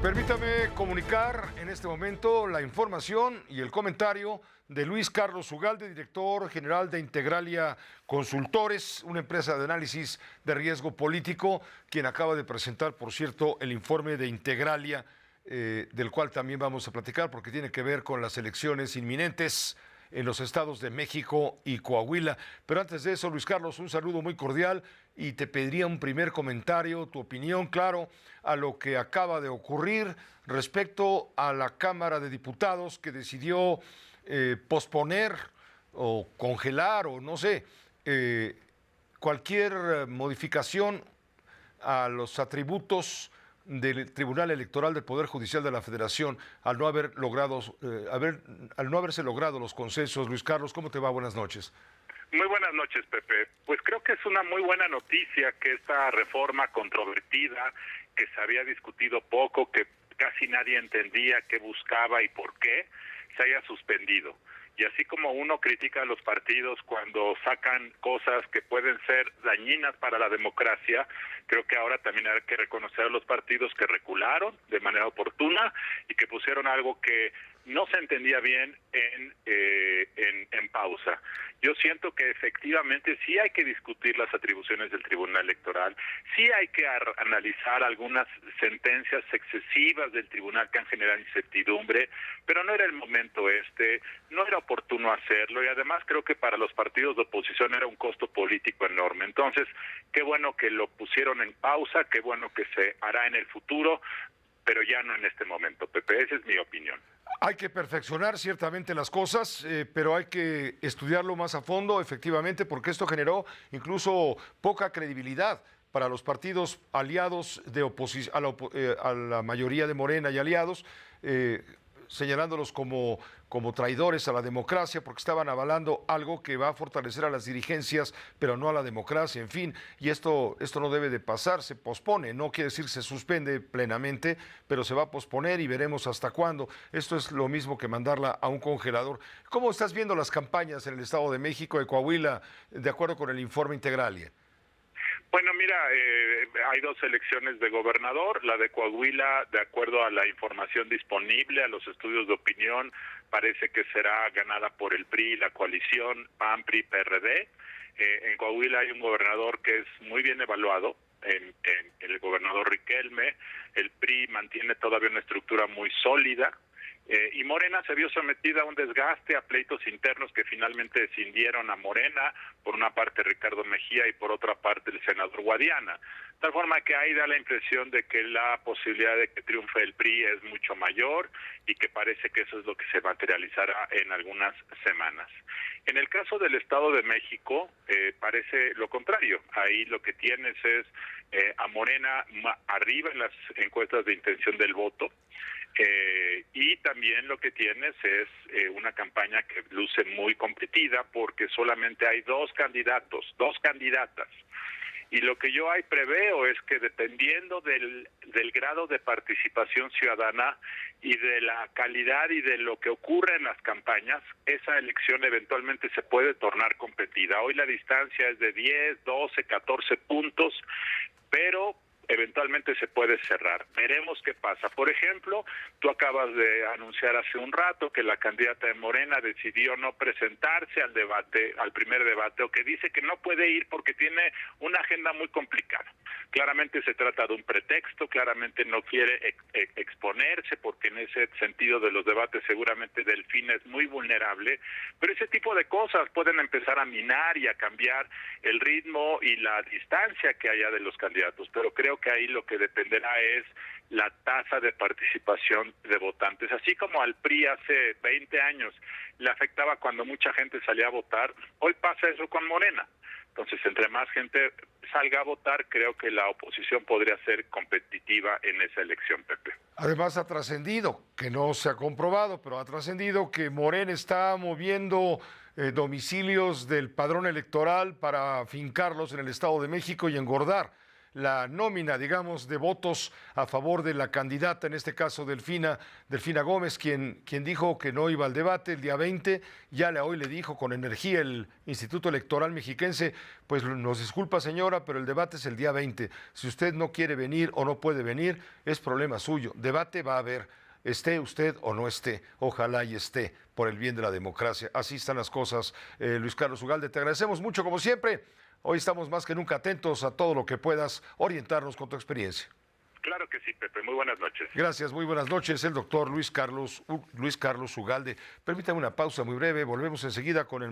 Permítame comunicar en este momento la información y el comentario de Luis Carlos Ugalde, director general de Integralia Consultores, una empresa de análisis de riesgo político, quien acaba de presentar, por cierto, el informe de Integralia, del cual también vamos a platicar porque tiene que ver con las elecciones inminentes en los estados de México y Coahuila. Pero antes de eso, Luis Carlos, un saludo muy cordial y te pediría un primer comentario, tu opinión, claro, a lo que acaba de ocurrir respecto a la Cámara de Diputados que decidió posponer o congelar o no sé, cualquier modificación a los atributos del Tribunal Electoral del Poder Judicial de la Federación al no haberse logrado los consensos. Luis Carlos, ¿cómo te va? Buenas noches. Muy buenas noches, Pepe. Pues creo que es una muy buena noticia que esta reforma controvertida, que se había discutido poco, que casi nadie entendía qué buscaba y por qué, se haya suspendido. Y así como uno critica a los partidos cuando sacan cosas que pueden ser dañinas para la democracia, creo que ahora también hay que reconocer a los partidos que recularon de manera oportuna y que pusieron algo que no se entendía bien en pausa. Yo siento que efectivamente sí hay que discutir las atribuciones del Tribunal Electoral, sí hay que analizar algunas sentencias excesivas del Tribunal que han generado incertidumbre, pero no era el momento no era oportuno hacerlo y además creo que para los partidos de oposición era un costo político enorme. Entonces, qué bueno que lo pusieron en pausa, qué bueno que se hará en el futuro, pero ya no en este momento, Pepe, esa es mi opinión. Hay que perfeccionar ciertamente las cosas, pero hay que estudiarlo más a fondo, efectivamente, porque esto generó incluso poca credibilidad para los partidos aliados de a la mayoría de Morena y aliados, señalándolos como traidores a la democracia porque estaban avalando algo que va a fortalecer a las dirigencias, pero no a la democracia, en fin, y esto no debe de pasar, se pospone, no quiere decir se suspende plenamente, pero se va a posponer y veremos hasta cuándo. Esto es lo mismo que mandarla a un congelador. ¿Cómo estás viendo las campañas en el Estado de México, de Coahuila, de acuerdo con el informe Integralia? Bueno, mira, hay dos elecciones de gobernador. La de Coahuila, de acuerdo a la información disponible, a los estudios de opinión, parece que será ganada por el PRI, la coalición PAN, PRI, PRD. En Coahuila hay un gobernador que es muy bien evaluado, en el gobernador Riquelme. El PRI mantiene todavía una estructura muy sólida. Y Morena se vio sometida a un desgaste, a pleitos internos que finalmente descindieron a Morena, por una parte Ricardo Mejía y por otra parte el senador Guadiana. De tal forma que ahí da la impresión de que la posibilidad de que triunfe el PRI es mucho mayor y que parece que eso es lo que se materializará en algunas semanas. En el caso del Estado de México, parece lo contrario. Ahí lo que tienes es a Morena arriba en las encuestas de intención del voto. Y también lo que tienes es una campaña que luce muy competida porque solamente hay dos candidatas. Y lo que yo ahí preveo es que dependiendo del grado de participación ciudadana y de la calidad y de lo que ocurre en las campañas, esa elección eventualmente se puede tornar competida. Hoy la distancia es de 10, 12, 14 puntos, pero eventualmente se puede cerrar. Veremos qué pasa. Por ejemplo, tú acabas de anunciar hace un rato que la candidata de Morena decidió no presentarse al primer debate, o que dice que no puede ir porque tiene una agenda muy complicada. Claramente se trata de un pretexto, claramente no quiere exponerse porque en ese sentido de los debates seguramente Delfina es muy vulnerable, pero ese tipo de cosas pueden empezar a minar y a cambiar el ritmo y la distancia que haya de los candidatos, pero creo que ahí lo que dependerá es la tasa de participación de votantes. Así como al PRI hace 20 años le afectaba cuando mucha gente salía a votar, hoy pasa eso con Morena. Entonces, entre más gente salga a votar, creo que la oposición podría ser competitiva en esa elección, Pepe. Además ha trascendido, que no se ha comprobado, pero ha trascendido que Morena está moviendo domicilios del padrón electoral para fincarlos en el Estado de México y engordar la nómina, digamos, de votos a favor de la candidata, en este caso Delfina Gómez, quien dijo que no iba al debate el día 20, hoy le dijo con energía el Instituto Electoral Mexiquense, pues nos disculpa señora, pero el debate es el día 20. Si usted no quiere venir o no puede venir, es problema suyo. Debate va a haber, esté usted o no esté, ojalá y esté, por el bien de la democracia. Así están las cosas, Luis Carlos Ugalde, te agradecemos mucho como siempre. Hoy estamos más que nunca atentos a todo lo que puedas orientarnos con tu experiencia. Claro que sí, Pepe. Muy buenas noches. Gracias, muy buenas noches. El doctor Luis Carlos Ugalde. Permítame una pausa muy breve. Volvemos enseguida con el